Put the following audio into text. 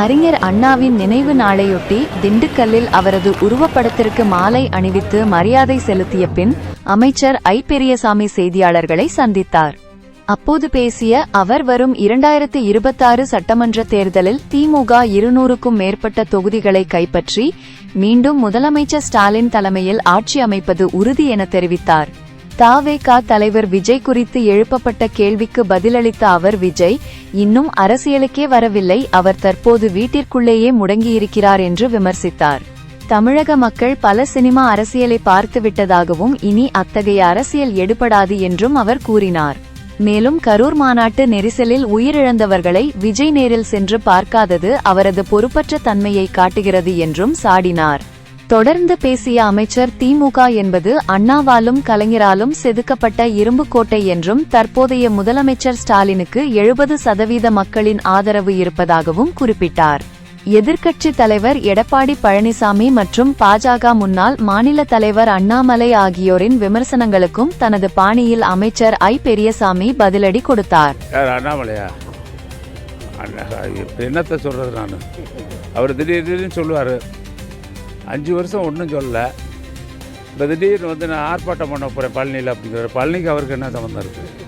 அறிஞர் அண்ணாவின் நினைவு நாளையொட்டி திண்டுக்கல்லில் அவரது உருவப்படத்திற்கு மாலை அணிவித்து மரியாதை செலுத்திய பின் அமைச்சர் ஐ. பெரியசாமி செய்தியாளர்களை சந்தித்தார். அப்போது பேசிய அவர், வரும் 2026 சட்டமன்ற தேர்தலில் திமுக 200க்கும் மேற்பட்ட தொகுதிகளை கைப்பற்றி மீண்டும் முதலமைச்சர் ஸ்டாலின் தலைமையில் ஆட்சி அமைப்பது உறுதி என தெரிவித்தார். த.வே.க. தலைவர் விஜய் குறித்து எழுப்பப்பட்ட கேள்விக்கு பதிலளித்த அவர், விஜய் இன்னும் அரசியலுக்கே வரவில்லை, அவர் தற்போது வீட்டிற்குள்ளேயே முடங்கியிருக்கிறார் என்று விமர்சித்தார். தமிழக மக்கள் பல சினிமா அரசியலை பார்த்துவிட்டதாகவும் இனி அத்தகைய அரசியல் எடுபடாது என்றும் அவர் கூறினார். மேலும் கரூர் மாநாட்டு நெரிசலில் உயிரிழந்தவர்களை விஜய் நேரில் சென்று பார்க்காதது அவரது பொறுப்பற்ற தன்மையை காட்டுகிறது என்றும் சாடினார். தொடர்ந்து பேசிய அமைச்சர், திமுக என்பது அண்ணாவாலும் கலைஞராலும் செதுக்கப்பட்ட இரும்பு கோட்டை என்றும் தற்போதைய முதலமைச்சர் ஸ்டாலினுக்கு 70% மக்களின் ஆதரவு இருப்பதாகவும் குறிப்பிட்டார். எதிர்க்கட்சி தலைவர் எடப்பாடி பழனிசாமி மற்றும் பாஜக முன்னாள் மாநில தலைவர் அண்ணாமலை ஆகியோரின் விமர்சனங்களுக்கும் தனது பாணியில் அமைச்சர் ஐ. பெரியசாமி பதிலடி கொடுத்தார். அண்ணாமலையா என்னத்தை சொல்றது, நான் அவர் திடீர்னு சொல்லுவார், 5 வருஷம் ஒன்றும் சொல்லல, இப்போ திடீர்னு நான் ஆர்ப்பாட்டம் பண்ண போகிறேன் பழனியில் அப்படிங்கிற. பழனிக்கு அவருக்கு என்ன சம்மந்தம் இருக்குது?